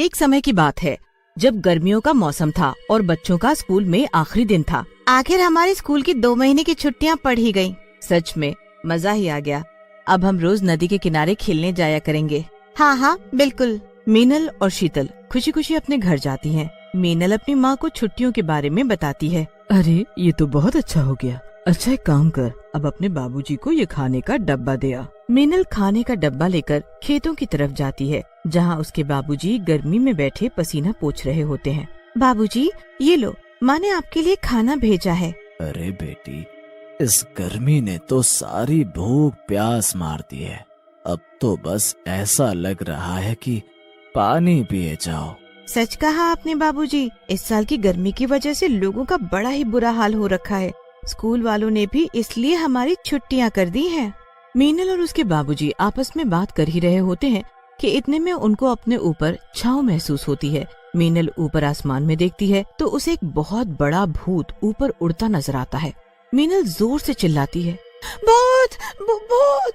एक समय की बात है जब गर्मियों का मौसम था और बच्चों का स्कूल में आखिरी दिन था। आखिर हमारे स्कूल की 2 महीने की छुट्टियां पड़ ही गयी। सच में मजा ही आ गया। अब हम रोज नदी के किनारे खेलने जाया करेंगे। हाँ हाँ बिल्कुल। मीनल और शीतल खुशी खुशी अपने घर जाती हैं। मीनल अपनी माँ को छुट्टियों के बारे में बताती है। अरे ये तो बहुत अच्छा हो गया। अच्छा एक काम कर, अब अपने बाबूजी को ये खाने का डब्बा दे आ। मीनल खाने का डब्बा लेकर खेतों की तरफ जाती है जहाँ उसके बाबूजी गर्मी में बैठे पसीना पोंछ रहे होते हैं। बाबूजी ये लो, माँ ने आपके लिए खाना भेजा है। अरे बेटी, इस गर्मी ने तो सारी भूख प्यास मार दी है। अब तो बस ऐसा लग रहा है कि पानी पिए जाओ। सच कहा आपने बाबूजी, इस साल की गर्मी की वजह से लोगों का बड़ा ही बुरा हाल हो रखा है। स्कूल वालों ने भी इसलिए हमारी छुट्टियां कर दी हैं। मीनल और उसके बाबूजी आपस में बात कर ही रहे होते हैं कि इतने में उनको अपने ऊपर छांव महसूस होती है। मीनल ऊपर आसमान में देखती है तो उसे एक बहुत बड़ा भूत ऊपर उड़ता नजर आता है। मीनल जोर से चिल्लाती है, भूत भूत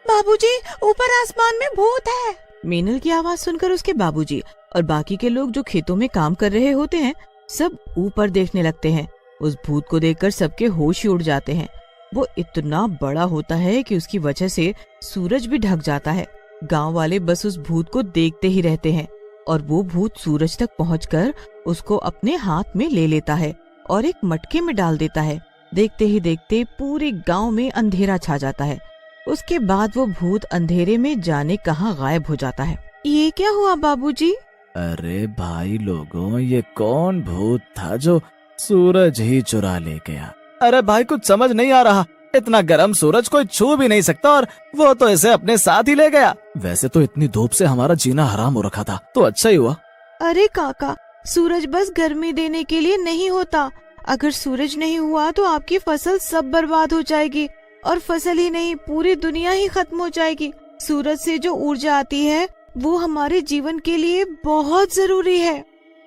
बाबूजी, ऊपर आसमान में भूत है। मीनल की आवाज सुनकर उसके बाबूजी और बाकी के लोग जो खेतों में काम कर रहे होते हैं सब ऊपर देखने लगते हैं। उस भूत को देखकर सबके होश ही उड़ जाते हैं। वो इतना बड़ा होता है कि उसकी वजह से सूरज भी ढक जाता है। गांव वाले बस उस भूत को देखते ही रहते हैं और वो भूत सूरज तक पहुंचकर उसको अपने हाथ में ले लेता है और एक मटके में डाल देता है। देखते ही देखते पूरे गांव में अंधेरा छा जाता है। उसके बाद वो भूत अंधेरे में जाने कहाँ गायब हो जाता है। ये क्या हुआ बाबूजी? अरे भाई लोगों, ये कौन भूत था जो सूरज ही चुरा ले गया? अरे भाई कुछ समझ नहीं आ रहा। इतना गर्म सूरज कोई छू भी नहीं सकता और वो तो इसे अपने साथ ही ले गया। वैसे तो इतनी धूप से हमारा जीना हराम हो रखा था, तो अच्छा ही हुआ। अरे काका, सूरज बस गर्मी देने के लिए नहीं होता। अगर सूरज नहीं हुआ तो आपकी फसल सब बर्बाद हो जाएगी और फसल ही नहीं पूरी दुनिया ही खत्म हो जाएगी। सूरज से जो ऊर्जा आती है वो हमारे जीवन के लिए बहुत जरूरी है।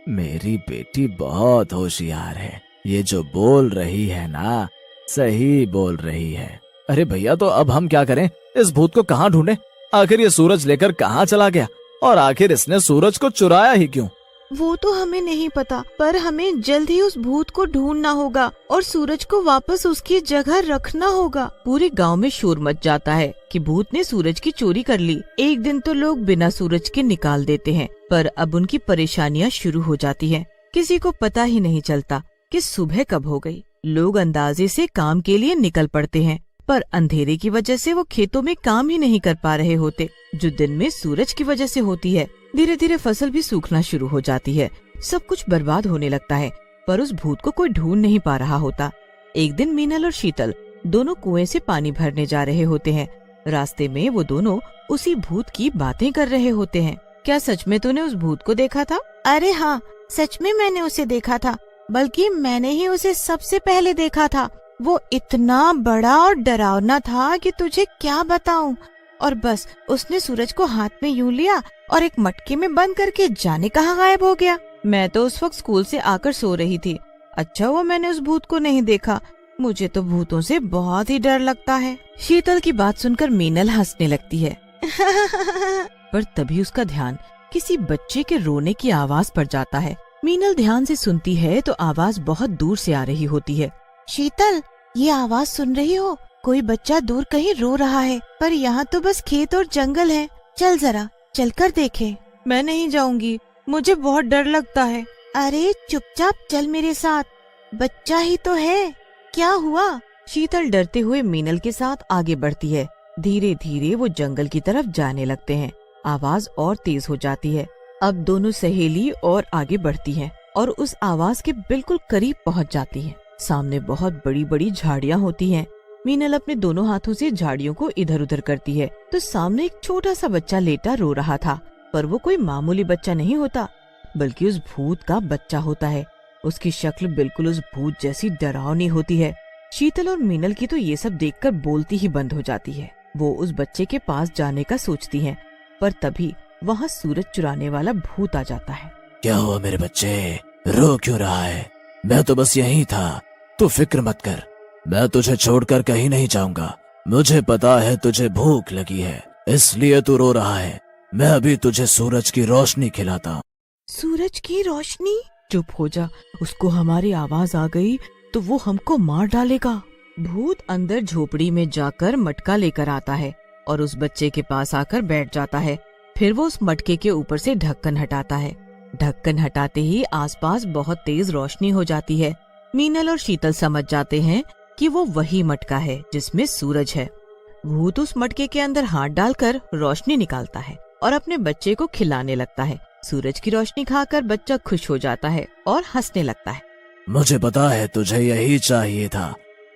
मेरी बेटी बहुत होशियार है। ये जो बोल रही है ना, सही बोल रही है। अरे भैया, तो अब हम क्या करें? इस भूत को कहाँ ढूंढें? आखिर ये सूरज लेकर कहाँ चला गया और आखिर इसने सूरज को चुराया ही क्यों? वो तो हमें नहीं पता, पर हमें जल्द ही उस भूत को ढूंढना होगा और सूरज को वापस उसकी जगह रखना होगा। पूरे गांव में शोर मच जाता है कि भूत ने सूरज की चोरी कर ली। एक दिन तो लोग बिना सूरज के निकाल देते हैं, पर अब उनकी परेशानियां शुरू हो जाती हैं। किसी को पता ही नहीं चलता कि सुबह कब हो गई। लोग अंदाजे से काम के लिए निकल पड़ते हैं, पर अंधेरे की वजह से वो खेतों में काम ही नहीं कर पा रहे होते, जो दिन में सूरज की वजह से होती है। धीरे धीरे फसल भी सूखना शुरू हो जाती है। सब कुछ बर्बाद होने लगता है, पर उस भूत को कोई ढूंढ नहीं पा रहा होता। एक दिन मीनल और शीतल दोनों कुएं से पानी भरने जा रहे होते हैं। रास्ते में वो दोनों उसी भूत की बातें कर रहे होते हैं। क्या सच में तूने उस भूत को देखा था? अरे हाँ, सच में मैंने उसे देखा था, बल्कि मैंने ही उसे सबसे पहले देखा था। वो इतना बड़ा और डरावना था कि तुझे क्या बताऊं। और बस उसने सूरज को हाथ में यूं लिया और एक मटके में बंद करके जाने कहाँ गायब हो गया। मैं तो उस वक्त स्कूल से आकर सो रही थी। अच्छा हुआ मैंने उस भूत को नहीं देखा। मुझे तो भूतों से बहुत ही डर लगता है। शीतल की बात सुनकर मीनल हंसने लगती है। पर तभी उसका ध्यान किसी बच्चे के रोने की आवाज पर जाता है। मीनल ध्यान से सुनती है तो आवाज बहुत दूर से आ रही होती है। शीतल, ये आवाज सुन रही हो? कोई बच्चा दूर कहीं रो रहा है, पर यहाँ तो बस खेत और जंगल है। चल जरा चलकर देखें। मैं नहीं जाऊंगी, मुझे बहुत डर लगता है। अरे चुपचाप चल मेरे साथ, बच्चा ही तो है। क्या हुआ? शीतल डरते हुए मीनल के साथ आगे बढ़ती है। धीरे धीरे वो जंगल की तरफ जाने लगते हैं। आवाज और तेज हो जाती है। अब दोनों सहेली और आगे बढ़ती हैं और उस आवाज के बिल्कुल करीब पहुंच जाती हैं। सामने बहुत बड़ी बड़ी झाड़ियां होती हैं। मीनल अपने दोनों हाथों से झाड़ियों को इधर उधर करती है तो सामने एक छोटा सा बच्चा लेटा रो रहा था। पर वो कोई मामूली बच्चा नहीं होता, बल्कि उस भूत का बच्चा होता है। उसकी शक्ल बिल्कुल उस भूत जैसी डरावनी होती है। शीतल और मीनल की तो ये सब देखकर बोलती ही बंद हो जाती है। वो उस बच्चे के पास जाने का सोचती हैं, पर तभी वहाँ सूरज चुराने वाला भूत आ जाता है। क्या हुआ मेरे बच्चे, रो क्यों रहा है? मैं तो बस यहीं था, तू फिक्र मत कर। मैं तुझे छोड़कर कहीं नहीं जाऊंगा। मुझे पता है तुझे भूख लगी है, इसलिए तू रो रहा है। मैं अभी तुझे सूरज की रोशनी खिलाता हूँ। सूरज की रोशनी। चुप हो जा, उसको हमारी आवाज आ गई तो वो हमको मार डालेगा। भूत अंदर झोपड़ी में जाकर मटका लेकर आता है और उस बच्चे के पास आकर बैठ जाता है। फिर वो उस मटके के ऊपर से ढक्कन हटाता है। ढक्कन हटाते ही आसपास बहुत तेज रोशनी हो जाती है। मीनल और शीतल समझ जाते हैं कि वो वही मटका है जिसमें सूरज है। भूत उस मटके के अंदर हाथ डालकर रोशनी निकालता है और अपने बच्चे को खिलाने लगता है। सूरज की रोशनी खाकर बच्चा खुश हो जाता है और हंसने लगता है। मुझे पता है तुझे यही चाहिए था,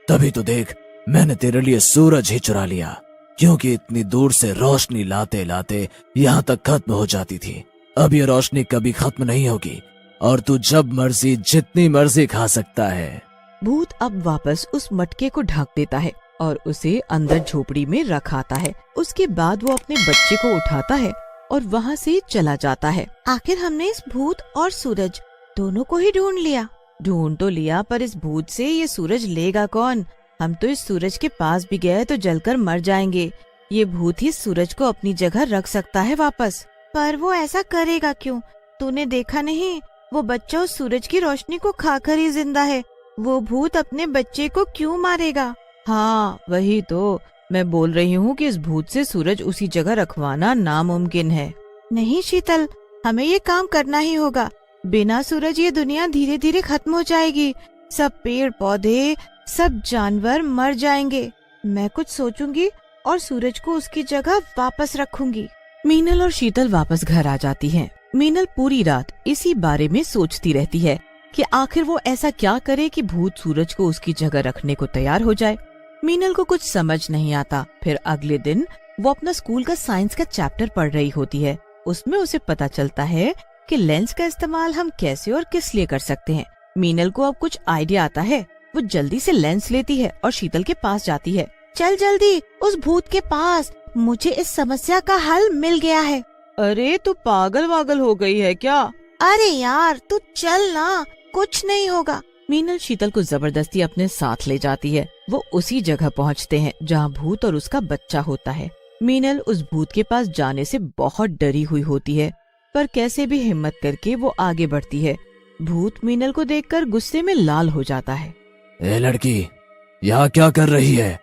तभी तो देख मैंने तेरे लिए सूरज ही चुरा लिया, क्योंकि इतनी दूर से रोशनी लाते लाते यहाँ तक खत्म हो जाती थी। अब ये रोशनी कभी खत्म नहीं होगी और तू जब मर्जी जितनी मर्जी खा सकता है। भूत अब वापस उस मटके को ढक देता है और उसे अंदर झोपड़ी में रख आता है। उसके बाद वो अपने बच्चे को उठाता है और वहाँ से चला जाता है। आखिर हमने इस भूत और सूरज दोनों को ही ढूंढ लिया। ढूंढ तो लिया, पर इस भूत से ये सूरज लेगा कौन? हम तो इस सूरज के पास भी गए तो जलकर मर जाएंगे। ये भूत ही सूरज को अपनी जगह रख सकता है वापस। पर वो ऐसा करेगा क्यों? तूने देखा नहीं, वो बच्चा उस सूरज की रोशनी को खाकर ही जिंदा है। वो भूत अपने बच्चे को क्यों मारेगा? हाँ वही तो मैं बोल रही हूँ कि इस भूत से सूरज उसी जगह रखवाना नामुमकिन है। नहीं शीतल, हमें ये काम करना ही होगा। बिना सूरज ये दुनिया धीरे धीरे खत्म हो जाएगी। सब पेड़ पौधे, सब जानवर मर जाएंगे। मैं कुछ सोचूंगी और सूरज को उसकी जगह वापस रखूंगी। मीनल और शीतल वापस घर आ जाती हैं। मीनल पूरी रात इसी बारे में सोचती रहती है कि आखिर वो ऐसा क्या करे कि भूत सूरज को उसकी जगह रखने को तैयार हो जाए। मीनल को कुछ समझ नहीं आता। फिर अगले दिन वो अपना स्कूल का साइंस का चैप्टर पढ़ रही होती है। उसमें उसे पता चलता है कि लेंस का इस्तेमाल हम कैसे और किस लिए कर सकते हैं। मीनल को अब कुछ आइडिया आता है। वो जल्दी से लेंस लेती है और शीतल के पास जाती है। चल जल्दी उस भूत के पास, मुझे इस समस्या का हल मिल गया है। अरे तू पागल वागल हो गई है क्या? अरे यार तू चल ना, कुछ नहीं होगा। मीनल शीतल को जबरदस्ती अपने साथ ले जाती है। वो उसी जगह पहुंचते हैं जहां भूत और उसका बच्चा होता है। मीनल उस भूत के पास जाने से बहुत डरी हुई होती है, पर कैसे भी हिम्मत करके वो आगे बढ़ती है। भूत मीनल को देखकर गुस्से में लाल हो जाता है। ए लड़की, यहाँ क्या कर रही है?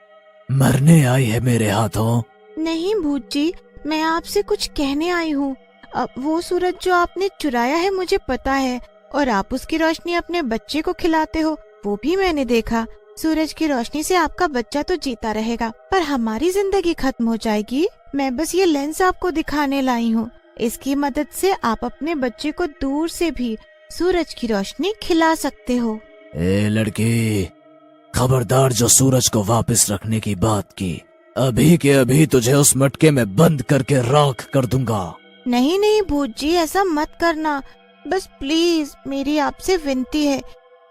मरने आई है मेरे हाथों? नहीं भूत जी, मैं आपसे कुछ कहने आई हूँ। अब वो सूरज जो आपने चुराया है मुझे पता है, और आप उसकी रोशनी अपने बच्चे को खिलाते हो वो भी मैंने देखा। सूरज की रोशनी से आपका बच्चा तो जीता रहेगा, पर हमारी जिंदगी खत्म हो जाएगी। मैं बस ये लेंस आपको दिखाने लाई हूँ। इसकी मदद से आप अपने बच्चे को दूर से भी सूरज की रोशनी खिला सकते हो। ए लड़की, खबरदार जो सूरज को वापस रखने की बात की, अभी के अभी तुझे उस मटके में बंद करके राख कर दूंगा। नहीं नहीं भूत जी, ऐसा मत करना। बस प्लीज मेरी आपसे विनती है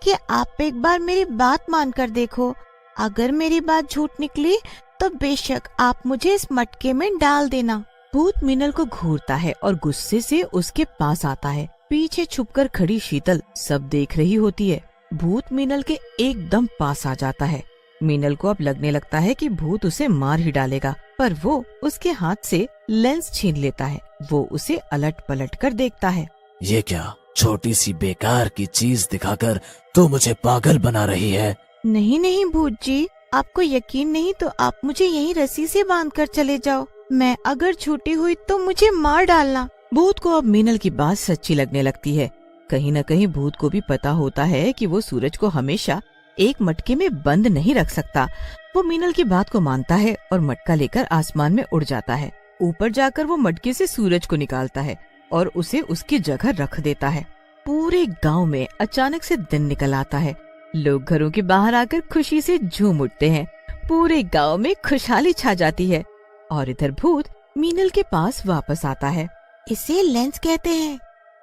कि आप एक बार मेरी बात मान कर देखो। अगर मेरी बात झूठ निकली तो बेशक आप मुझे इस मटके में डाल देना। भूत मीनल को घूरता है और गुस्से से उसके पास आता है। पीछे छुपकर खड़ी शीतल सब देख रही होती है। भूत मीनल के एकदम पास आ जाता है। मीनल को अब लगने लगता है कि भूत उसे मार ही डालेगा, पर वो उसके हाथ से लेंस छीन लेता है। वो उसे अलट पलट कर देखता है। ये क्या छोटी सी बेकार की चीज दिखाकर तू मुझे पागल बना रही है? नहीं नहीं भूत जी, आपको यकीन नहीं तो आप मुझे यहीं रस्सी से बांध कर चले जाओ। मैं अगर छूटी हुई तो मुझे मार डालना। भूत को अब मीनल की बात सच्ची लगने लगती है। कहीं न कहीं भूत को भी पता होता है कि वो सूरज को हमेशा एक मटके में बंद नहीं रख सकता। वो मीनल की बात को मानता है और मटका लेकर आसमान में उड़ जाता है। ऊपर जाकर वो मटके से सूरज को निकालता है और उसे उसकी जगह रख देता है। पूरे गांव में अचानक से दिन निकल आता है। लोग घरों के बाहर आकर खुशी से झूम उठते हैं। पूरे गांव में खुशहाली छा जाती है। और इधर भूत मीनल के पास वापस आता है। इसे लेंस कहते हैं।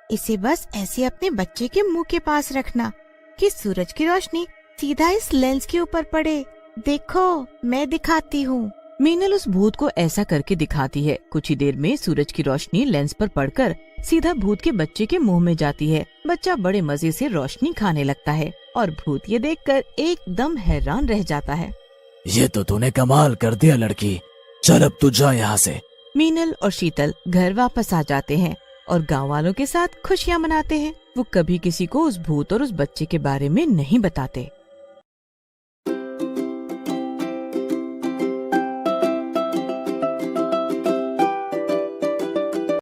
इसे बस ऐसे अपने बच्चे के मुंह के पास रखना कि सूरज की रोशनी सीधा इस लेंस के ऊपर पड़े। देखो मैं दिखाती हूँ। मीनल उस भूत को ऐसा करके दिखाती है। कुछ ही देर में सूरज की रोशनी लेंस पर पड़कर सीधा भूत के बच्चे के मुंह में जाती है। बच्चा बड़े मजे से रोशनी खाने लगता है और भूत ये देखकर एकदम हैरान रह जाता है। ये तो तूने कमाल कर दिया लड़की, चल अब तू जा यहाँ से। मीनल और शीतल घर वापस आ जाते हैं। और गांव वालों के साथ खुशियाँ मनाते हैं। वो कभी किसी को उस भूत और उस बच्चे के बारे में नहीं बताते।